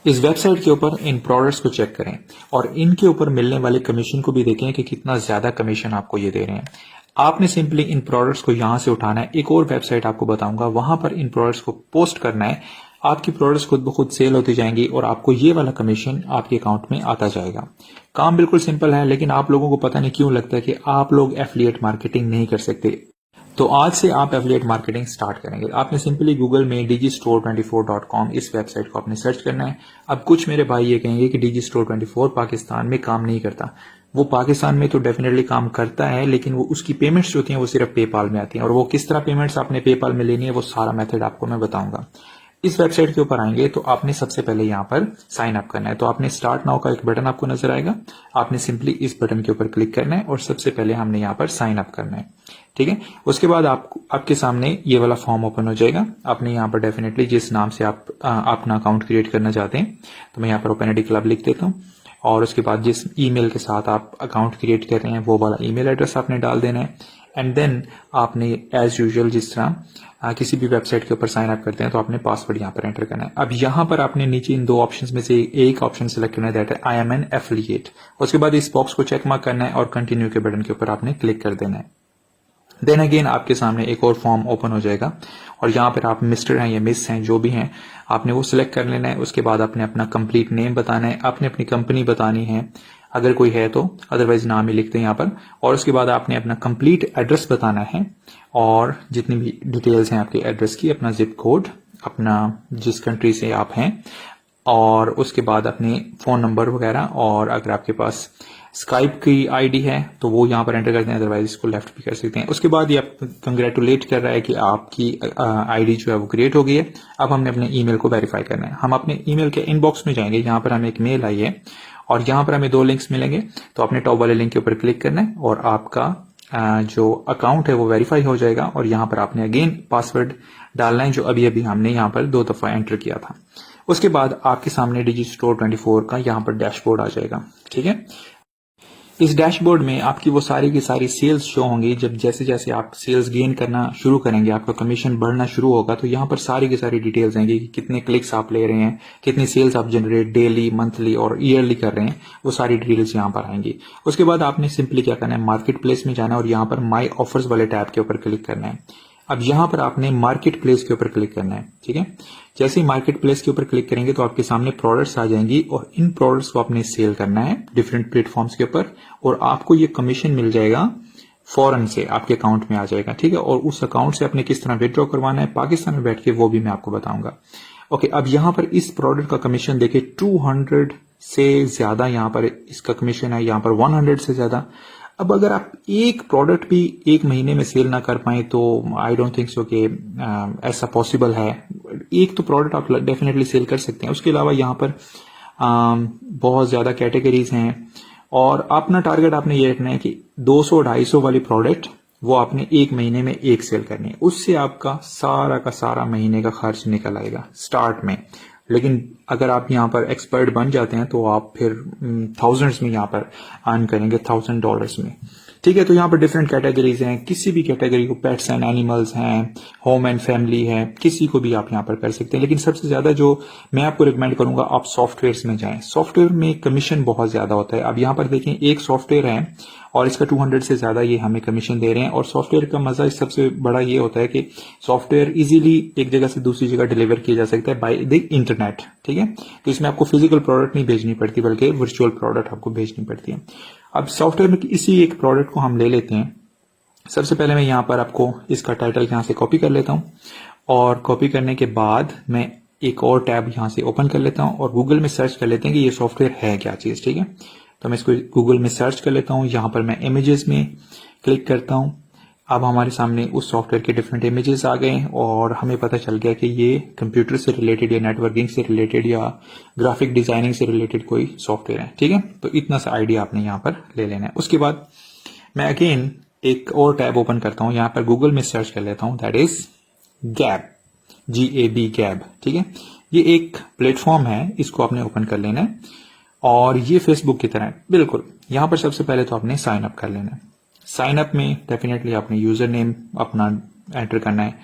इस वेबसाइट के ऊपर इन प्रोडक्ट्स को चेक करें और इनके ऊपर मिलने वाले कमीशन को भी देखें कि कितना ज्यादा कमीशन आपको ये दे रहे हैं। आपने सिंपली इन प्रोडक्ट्स को यहां से उठाना है। एक और वेबसाइट आपको बताऊंगा, वहां पर इन प्रोडक्ट्स को पोस्ट करना है। आपकी प्रोडक्ट्स खुद ब खुद सेल होती जाएंगी और आपको ये वाला कमीशन आपके अकाउंट में आता जाएगा। काम बिल्कुल सिंपल है, लेकिन आप लोगों को पता नहीं क्यों लगता है कि आप लोग एफिलिएट मार्केटिंग नहीं कर सकते। तो आज से आप एफिलिएट मार्केटिंग स्टार्ट करेंगे। आपने सिंपली गूगल में digistore24.com इस वेबसाइट को आपने सर्च करना है। अब कुछ मेरे भाई ये कहेंगे कि digistore24 पाकिस्तान में काम नहीं करता। वो पाकिस्तान में तो डेफिनेटली काम करता है, लेकिन वो उसकी पेमेंट्स जो होती हैं वो सिर्फ पेपाल में आती हैं, और वो किस तरह पेमेंट्स आपने पेपाल में लेनी है वो सारा मेथड आपको मैं बताऊंगा। इस वेबसाइट के ऊपर आएंगे तो आपने सबसे पहले यहाँ पर साइन अप करना है। तो आपने स्टार्ट नाउ का एक बटन आपको नजर आएगा, आपने सिंपली इस बटन के ऊपर क्लिक करना है और सबसे पहले हमने यहाँ पर साइन अप करना है। ठीक है, उसके बाद आपके सामने ये वाला फॉर्म ओपन हो जाएगा। आपने यहाँ पर डेफिनेटली जिस नाम से आप अपना अकाउंट क्रिएट करना चाहते हैं, तो मैं यहाँ पर ओपन क्लब लिख देता हूँ, और उसके बाद जिस ईमेल के साथ आप अकाउंट क्रिएट कर रहे हैं वो वाला ईमेल एड्रेस आपने डाल देना है। एंड देन आपने एज यूजुअल जिस तरह किसी भी वेबसाइट के ऊपर साइन अप करते हैं तो आपने पासवर्ड यहाँ पर एंटर करना है। अब यहाँ पर आपने नीचे इन दो ऑप्शंस में से एक ऑप्शन सेलेक्ट करना है, दैट है आई एम एन एफिलिएट। उसके बाद इस बॉक्स को चेक मार्क करना है और कंटिन्यू के बटन के ऊपर आपने क्लिक कर देना है। देन अगेन आपके सामने एक और फॉर्म ओपन हो जाएगा और यहाँ पर आप मिस्टर हैं या मिस हैं जो भी हैं, आपने वो सिलेक्ट कर लेना है। उसके बाद आपने अपना कंप्लीट नेम बताना है, आपने अपनी कंपनी बतानी है अगर कोई है तो, अदरवाइज नाम ही लिखते हैं यहाँ पर। और उसके बाद आपने अपना कंप्लीट एड्रेस बताना है और जितनी भी डिटेल्स हैं आपके एड्रेस की, अपना जिप कोड, अपना जिस कंट्री से आप हैं, और उसके बाद अपने फोन नंबर वगैरह, और अगर आपके पास स्काइप की आईडी है तो वो यहाँ पर एंटर करते हैं, अदरवाइज इसको लेफ्ट भी कर सकते हैं। उसके बाद ये कंग्रेचुलेट कर रहा है कि आपकी आईडी जो है वो क्रिएट हो गई है। अब हमने अपने ईमेल को वेरीफाई करना है। हम अपने ईमेल के इनबॉक्स में जाएंगे, यहाँ पर हमें एक मेल आई है और यहाँ पर हमें दो लिंक्स मिलेंगे। तो आपने टॉप वाले लिंक के ऊपर क्लिक करना है और आपका जो अकाउंट है वो वेरीफाई हो जाएगा, और यहाँ पर आपने अगेन पासवर्ड डालना है जो अभी अभी हमने यहाँ पर 2 दफा एंटर किया था। उसके बाद आपके सामने digistore24 का यहाँ पर डैशबोर्ड आ जाएगा। ठीक है, इस डैशबोर्ड में आपकी वो सारी की सारी सेल्स शो होंगी। जब जैसे जैसे आप सेल्स गेन करना शुरू करेंगे, आपका कमीशन बढ़ना शुरू होगा, तो यहाँ पर सारी की सारी डिटेल्स आएंगी कि कितने क्लिक्स आप ले रहे हैं, कितनी सेल्स आप जनरेट डेली, मंथली और ईयरली कर रहे हैं, वो सारी डिटेल्स यहाँ पर आएंगी। उसके बाद आपने सिंपली क्या करना है, मार्केट प्लेस में जाना है और यहाँ पर माई ऑफर्स वाले टैब के ऊपर क्लिक करना है। अब यहाँ पर आपने मार्केट प्लेस के ऊपर क्लिक करना है। ठीक है, जैसे ही मार्केट प्लेस के ऊपर क्लिक करेंगे तो आपके सामने प्रोडक्ट्स आ जाएंगी और इन प्रोडक्ट्स को आपने सेल करना है डिफरेंट प्लेटफॉर्म्स के ऊपर, और आपको ये कमीशन मिल जाएगा फौरन से आपके अकाउंट में आ जाएगा। ठीक है, और उस अकाउंट से आपने किस तरह विड्रॉ करवाना है पाकिस्तान में बैठ के, वो भी मैं आपको बताऊंगा। ओके, अब यहाँ पर इस प्रोडक्ट का कमीशन देखिए 200 से ज्यादा यहाँ पर इसका कमीशन है, यहाँ पर 100 से ज्यादा। अब अगर आप एक प्रोडक्ट भी एक महीने में सेल ना कर पाए तो आई डोंट थिंक सो कि ऐसा पॉसिबल है। एक तो प्रोडक्ट आप डेफिनेटली सेल कर सकते हैं। उसके अलावा यहाँ पर बहुत ज्यादा कैटेगरीज हैं, और अपना टारगेट आपने ये रखना है कि 200-250 वाली प्रोडक्ट वो आपने एक महीने में एक सेल करनी है। उससे आपका सारा का सारा महीने का खर्च निकल आएगा स्टार्ट में। लेकिन अगर आप यहाँ पर एक्सपर्ट बन जाते हैं तो आप फिर थाउजेंड्स में यहाँ पर अर्न करेंगे, $1000 में। ठीक है, तो यहाँ पर डिफरेंट कैटेगरीज हैं, किसी भी कैटेगरी को, पेट्स एंड एनिमल्स हैं, होम एंड फैमिली है, किसी को भी आप यहाँ पर कर सकते हैं। लेकिन सबसे ज्यादा जो मैं आपको रिकमेंड करूंगा, आप सॉफ्टवेयर में जाएं। सॉफ्टवेयर में कमीशन बहुत ज्यादा होता है। अब यहाँ पर देखें, एक सॉफ्टवेयर है और इसका 200 से ज्यादा ये हमें कमीशन दे रहे हैं। और सॉफ्टवेयर का मजा सबसे बड़ा ये होता है कि सॉफ्टवेयर इजीली एक जगह से दूसरी जगह डिलीवर किया जा सकता है बाय द इंटरनेट। ठीक है, तो इसमें आपको फिजिकल प्रोडक्ट नहीं भेजनी पड़ती बल्कि वर्चुअल प्रोडक्ट आपको भेजनी पड़ती है। अब सॉफ्टवेयर में इसी एक प्रोडक्ट को हम ले लेते हैं। सबसे पहले मैं यहाँ पर आपको इसका टाइटल यहाँ से कॉपी कर लेता हूँ, और कॉपी करने के बाद मैं एक और टैब यहाँ से ओपन कर लेता हूँ और गूगल में सर्च कर लेते हैं कि ये सॉफ्टवेयर है क्या चीज। ठीक है, तो मैं इसको गूगल में सर्च कर लेता हूँ। यहाँ पर मैं इमेजेस में क्लिक करता हूँ। अब हमारे सामने उस सॉफ्टवेयर के डिफरेंट इमेजेस आ गए और हमें पता चल गया कि ये कंप्यूटर से रिलेटेड या नेटवर्किंग से रिलेटेड या ग्राफिक डिजाइनिंग से रिलेटेड कोई सॉफ्टवेयर है। ठीक है, तो इतना सा आइडिया आपने यहाँ पर ले लेना है। उसके बाद मैं अगेन एक और टैब ओपन करता हूँ, यहाँ पर गूगल में सर्च कर लेता हूँ, दैट इज गैब, GAB गैब। ठीक है, ये एक प्लेटफॉर्म है, इसको आपने ओपन कर लेना है और ये फेसबुक की तरह है बिल्कुल। यहाँ पर सबसे पहले तो आपने साइन अप कर लेना है। साइन अप में डेफिनेटली आपने यूजर नेम अपना एंटर करना है,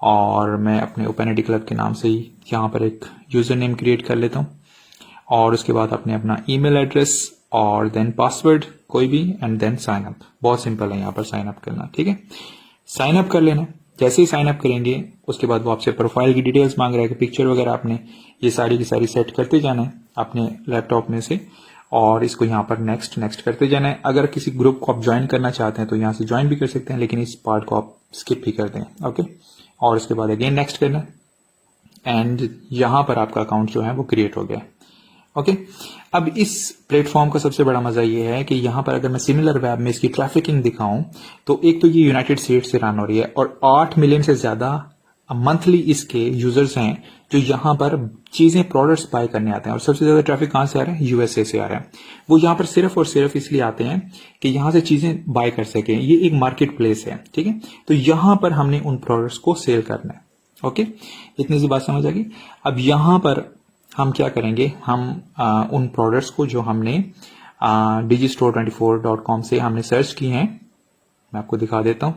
और मैं अपने ओपन क्लब के नाम से ही यहाँ पर एक यूजर नेम क्रिएट कर लेता हूँ। और उसके बाद आपने अपना ईमेल एड्रेस और देन पासवर्ड कोई भी एंड देन साइन अप। बहुत सिंपल है यहाँ पर साइन अप करना, ठीक है। साइन अप कर लेना। जैसे ही साइन अप करेंगे उसके बाद वो आपसे प्रोफाइल की डिटेल्स मांग रहा है कि पिक्चर वगैरह आपने ये सारी की सारी सेट करते जाना है अपने लैपटॉप में से, और इसको यहाँ पर नेक्स्ट नेक्स्ट करते जाना है। अगर किसी ग्रुप को आप ज्वाइन करना चाहते हैं तो यहाँ से ज्वाइन भी कर सकते हैं, लेकिन इस पार्ट को आप स्किप भी कर दें, ओके। और उसके बाद अगेन नेक्स्ट करना एंड यहाँ पर आपका अकाउंट जो है वो क्रिएट हो गया, ओके। अब इस प्लेटफॉर्म का सबसे बड़ा मजा ये है कि यहाँ पर अगर मैं सिमिलर वेब में इसकी ट्रैफिकिंग दिखाऊं तो एक तो ये यूनाइटेड स्टेट्स से रन हो रही है और 8 मिलियन से ज्यादा मंथली इसके यूजर्स हैं जो यहाँ पर चीजें प्रोडक्ट्स बाय करने आते हैं। और सबसे ज्यादा ट्रैफिक कहां से आ रहा है? यूएसए से आ रहा है। वो यहाँ पर सिर्फ और सिर्फ इसलिए आते हैं कि यहाँ से चीजें बाय कर सके। ये एक मार्केट प्लेस है, ठीक है। तो यहाँ पर हमने उन प्रोडक्ट्स को सेल करना है, ओके। इतनी सी बात समझ आ गई। अब यहाँ पर हम क्या करेंगे, हम उन प्रोडक्ट्स को जो हमने digistore24.com से हमने सर्च की हैं, मैं आपको दिखा देता हूं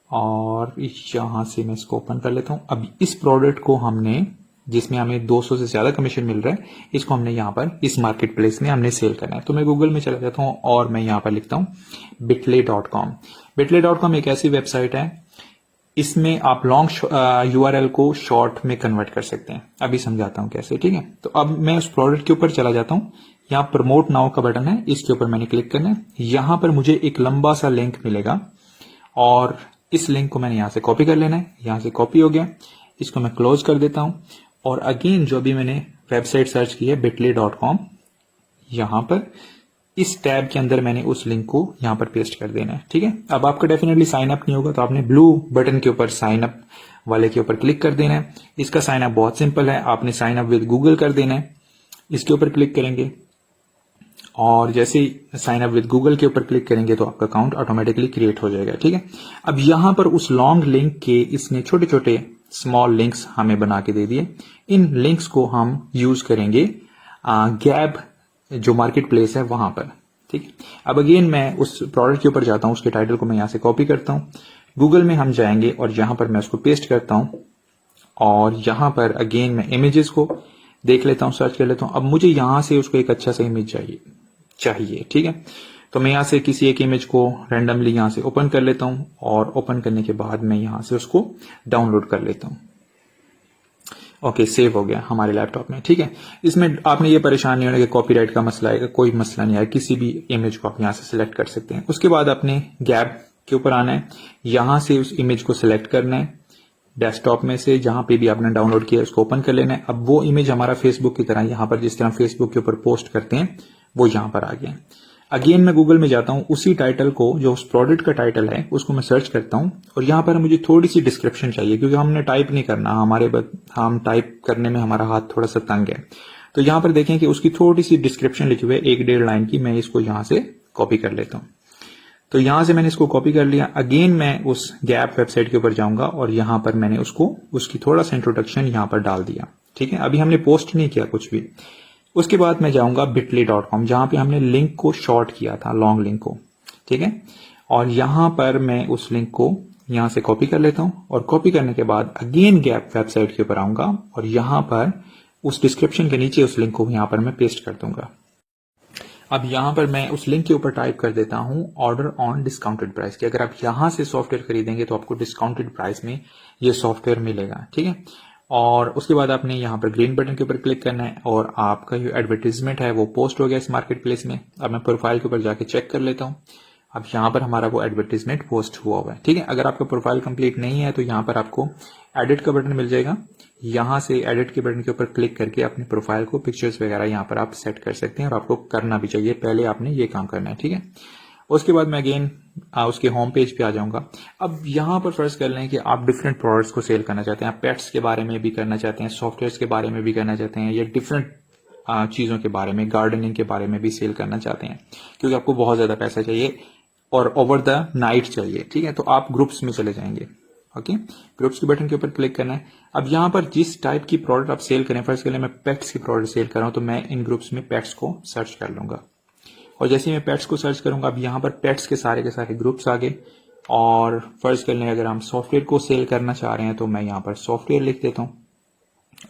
और यहां से मैं इसको ओपन कर लेता हूं। अब इस प्रोडक्ट को हमने, जिसमें हमें 200 से ज्यादा कमीशन मिल रहा है, इसको हमने यहाँ पर इस मार्केट प्लेस में हमने सेल करना है। तो मैं गूगल में चला जाता हूं और मैं यहाँ पर लिखता हूं bitly.com। bitly.com एक ऐसी वेबसाइट है, इसमें आप लॉन्ग यूआरएल को शॉर्ट में कन्वर्ट कर सकते हैं। अभी समझाता हूं कैसे, ठीक है। तो अब मैं उस प्रोडक्ट के ऊपर चला जाता हूं। यहाँ प्रमोट नाउ का बटन है, इसके ऊपर मैंने क्लिक करना है। यहां पर मुझे एक लंबा सा लिंक मिलेगा और इस लिंक को मैंने यहां से कॉपी कर लेना है। यहां से कॉपी हो गया, इसको मैं क्लोज कर देता हूं और अगेन जो भी मैंने वेबसाइट सर्च की है bitly.com, यहां पर इस टैब के अंदर मैंने उस लिंक को यहां पर पेस्ट कर देना है, ठीक है। अब आपका डेफिनेटली साइन अप नहीं होगा तो आपने ब्लू बटन के ऊपर साइन अप वाले के ऊपर क्लिक कर देना है। इसका साइन अप बहुत सिंपल है, आपने साइन अप विद गूगल कर देना है। इसके ऊपर क्लिक करेंगे और जैसे ही साइन अप विद गूगल के ऊपर क्लिक करेंगे तो आपका अकाउंट ऑटोमेटिकली क्रिएट हो जाएगा, ठीक है। अब यहां पर उस लॉन्ग लिंक के इसने छोटे छोटे स्मॉल लिंक्स हमें बना के दे दिए। इन लिंक्स को हम यूज करेंगे गैब जो मार्केट प्लेस है वहां पर, ठीक है। अब अगेन मैं उस प्रोडक्ट के ऊपर जाता हूं, उसके टाइटल को मैं यहां से कॉपी करता हूं, गूगल में हम जाएंगे और यहां पर मैं उसको पेस्ट करता हूं और यहां पर अगेन मैं इमेजेस को देख लेता हूं, सर्च कर लेता हूं। अब मुझे यहां से उसको एक अच्छा सा इमेज चाहिए, ठीक है। तो मैं यहां से किसी एक इमेज को रैंडमली यहां से ओपन कर लेता हूं और ओपन करने के बाद मैं यहां से उसको डाउनलोड कर लेता हूं। ओके, सेव हो गया हमारे लैपटॉप में, ठीक है। इसमें आपने ये परेशान नहीं होना कि कॉपीराइट का मसला आएगा, कोई मसला नहीं आएगा। किसी भी इमेज को आप यहां से सिलेक्ट कर सकते हैं। उसके बाद आपने गैप के ऊपर आना है, यहां से उस इमेज को सिलेक्ट करना है, डेस्कटॉप में से जहां पे भी आपने डाउनलोड किया उसको ओपन कर लेना है। अब वो इमेज हमारा फेसबुक की तरह, यहां पर जिस तरह फेसबुक के ऊपर पोस्ट करते हैं वो यहां पर आ गया। अगेन मैं गूगल में जाता हूं, उसी टाइटल को जो उस प्रोडक्ट का टाइटल है उसको मैं सर्च करता हूं और यहां पर मुझे थोड़ी सी डिस्क्रिप्शन चाहिए क्योंकि हमने टाइप नहीं करना, हम टाइप करने में हमारा हाथ थोड़ा सा तंग है। तो यहां पर देखें कि उसकी थोड़ी सी डिस्क्रिप्शन लिखी हुई है 1-1.5 लाइन की। मैं इसको यहां से कॉपी कर लेता हूं। तो यहां से मैंने इसको कॉपी कर लिया। अगेन मैं उस गैप वेबसाइट के ऊपर जाऊंगा और यहां पर मैंने उसकी थोड़ा सा इंट्रोडक्शन यहां पर डाल दिया, ठीक है। अभी हमने पोस्ट नहीं किया कुछ भी। उसके बाद मैं जाऊंगा bitly.com जहां पे हमने लिंक को शॉर्ट किया था, लॉन्ग लिंक को, ठीक है। और यहां पर मैं उस लिंक को यहां से कॉपी कर लेता हूं और कॉपी करने के बाद अगेन गैप वेबसाइट के ऊपर आऊंगा और यहां पर उस डिस्क्रिप्शन के नीचे उस लिंक को यहां पर मैं पेस्ट कर दूंगा। अब यहां पर मैं उस लिंक के ऊपर टाइप कर देता हूं ऑर्डर ऑन डिस्काउंटेड प्राइस की। अगर आप यहां से सॉफ्टवेयर खरीदेंगे तो आपको डिस्काउंटेड प्राइस में ये सॉफ्टवेयर मिलेगा, ठीक है। और उसके बाद आपने यहाँ पर ग्रीन बटन के ऊपर क्लिक करना है और आपका जो एडवर्टीजमेंट है वो पोस्ट हो गया इस मार्केट प्लेस में। अब मैं प्रोफाइल के ऊपर जाके चेक कर लेता हूँ। अब यहाँ पर हमारा वो एडवर्टीजमेंट पोस्ट हुआ हुआ है, ठीक है। अगर आपका प्रोफाइल कंप्लीट नहीं है तो यहाँ पर आपको एडिट का बटन मिल जाएगा। यहाँ से एडिट के बटन के ऊपर क्लिक करके अपने प्रोफाइल को पिक्चर्स वगैरह यहाँ पर आप सेट कर सकते हैं और आपको करना भी चाहिए, पहले आपने ये काम करना है, ठीक है। उसके बाद मैं अगेन उसके होम पेज पे आ जाऊंगा। अब यहाँ पर फर्ज कर लें कि आप डिफरेंट प्रोडक्ट्स को सेल करना चाहते हैं, आप पेट्स के बारे में भी करना चाहते हैं, सॉफ्टवेयर के बारे में भी करना चाहते हैं, या डिफरेंट चीजों के बारे में, गार्डनिंग के बारे में भी सेल करना चाहते हैं क्योंकि आपको बहुत ज्यादा पैसा चाहिए और ओवर द नाइट चाहिए, ठीक है। तो आप ग्रुप्स में चले जाएंगे, ओके। ग्रुप्स के बटन के ऊपर क्लिक करना है। अब यहाँ पर जिस टाइप की प्रोडक्ट आप सेल करें, फर्ज कर लें मैं पेट्स की प्रोडक्ट सेल कर रहा हूं तो मैं इन ग्रुप्स में पेट्स को सर्च कर लूंगा और जैसे मैं पेट्स को सर्च करूंगा अब यहाँ पर पेट्स के सारे ग्रुप्स आ गए। और फर्ज कर लें अगर हम सॉफ्टवेयर को सेल करना चाह रहे हैं तो मैं यहाँ पर सॉफ्टवेयर लिख देता हूँ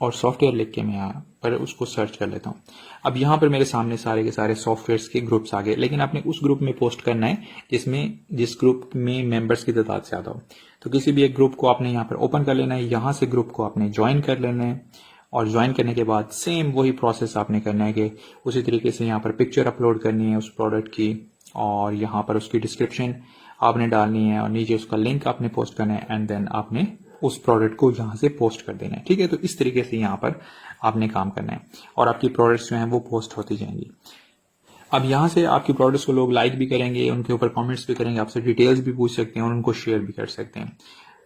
और सॉफ्टवेयर लिख के मैं यहाँ पर उसको सर्च कर लेता हूँ। अब यहाँ पर मेरे सामने सारे के सारे सॉफ्टवेयर्स के ग्रुप्स आ गए, लेकिन आपने उस ग्रुप में पोस्ट करना है जिस ग्रुप में मेंबर्स की तादाद ज्यादा हो। तो किसी भी एक ग्रुप को आपने यहाँ पर ओपन कर लेना है, यहाँ से ग्रुप को आपने ज्वाइन कर लेना है, और ज्वाइन करने के बाद सेम वही प्रोसेस आपने करना है कि उसी तरीके से यहाँ पर पिक्चर अपलोड करनी है उस प्रोडक्ट की, और यहाँ पर उसकी डिस्क्रिप्शन आपने डालनी है, और नीचे उसका लिंक आपने पोस्ट करना है, एंड देन आपने उस प्रोडक्ट को यहाँ से पोस्ट कर देना है। ठीक है, तो इस तरीके से यहाँ पर आपने काम करना है और आपकी प्रोडक्ट्स जो हैं वो पोस्ट होती जाएंगी। अब यहाँ से आपकी प्रोडक्ट्स को लोग लाइक भी करेंगे, उनके ऊपर कमेंट्स भी करेंगे, आपसे डिटेल्स भी पूछ सकते हैं और उनको शेयर भी कर सकते हैं।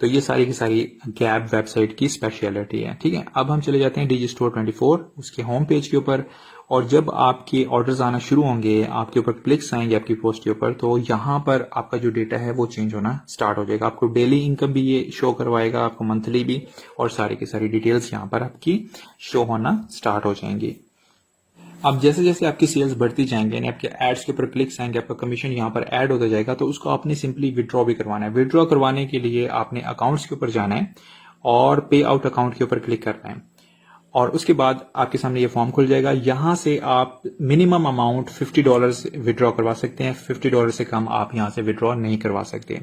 तो ये सारी की सारी गैप वेबसाइट की स्पेशलिटी है। ठीक है, अब हम चले जाते हैं डिजिस्टोर 24 उसके होम पेज के ऊपर, और जब आपके ऑर्डर्स आना शुरू होंगे, आपके ऊपर क्लिक्स आएंगे आपकी पोस्ट के ऊपर, तो यहाँ पर आपका जो डेटा है वो चेंज होना स्टार्ट हो जाएगा। आपको डेली इनकम भी ये शो करवाएगा, आपको मंथली भी, और सारी की सारी डिटेल्स यहाँ पर आपकी शो होना स्टार्ट हो जाएंगी। अब जैसे जैसे आपकी सेल्स बढ़ती जाएंगे, यानी आपके एड्स के ऊपर क्लिक्स आएंगे, आपका कमीशन यहाँ पर ऐड होता जाएगा, तो उसको आपने सिंपली विड्रॉ भी करवाना है। विड्रॉ करवाने के लिए आपने अकाउंट्स के ऊपर जाना है और पे आउट अकाउंट के ऊपर क्लिक करना है, और उसके बाद आपके सामने ये फॉर्म खुल जाएगा। यहां से आप मिनिमम अमाउंट $50 विड्रॉ करवा सकते हैं, $50 से कम आप यहां से विड्रॉ नहीं करवा सकते।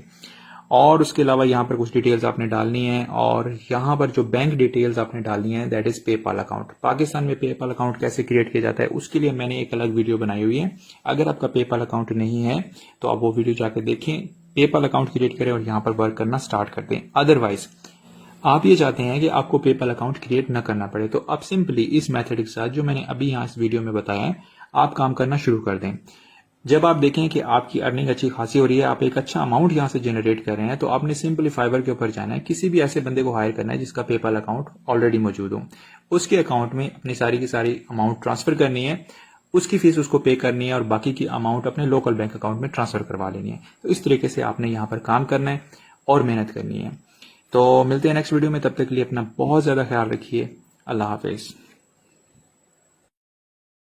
और उसके अलावा यहाँ पर कुछ डिटेल्स आपने डालनी है, और यहाँ पर जो बैंक डिटेल्स आपने डालनी है that is PayPal account. Pakistan में पेपाल अकाउंट कैसे क्रिएट किया जाता है उसके लिए मैंने एक अलग वीडियो बनाई हुई है। अगर आपका पेपाल अकाउंट नहीं है तो आप वो वीडियो जाकर देखें, पेपाल अकाउंट क्रिएट करें और यहाँ पर वर्क करना स्टार्ट कर दें। अदरवाइज आप ये चाहते हैं कि आपको पेपाल अकाउंट क्रिएट न करना पड़े, तो आप सिंपली इस मेथड के साथ जो मैंने अभी यहाँ इस वीडियो में बताया है आप काम करना शुरू कर दें। जब आप देखें कि आपकी अर्निंग अच्छी खासी हो रही है, आप एक अच्छा अमाउंट यहां से जनरेट कर रहे हैं, तो आपने सिंपली फाइवर के ऊपर जाना है, किसी भी ऐसे बंदे को हायर करना है जिसका पेपाल अकाउंट ऑलरेडी मौजूद हो, उसके अकाउंट में अपनी सारी की सारी अमाउंट ट्रांसफर करनी है, उसकी फीस उसको पे करनी है और बाकी की अमाउंट अपने लोकल बैंक अकाउंट में ट्रांसफर करवा लेनी है। तो इस तरीके से आपने यहाँ पर काम करना है और मेहनत करनी है। तो मिलते हैं नेक्स्ट वीडियो में, तब तक के लिए अपना बहुत ज्यादा ख्याल रखिए। अल्लाह हाफिज।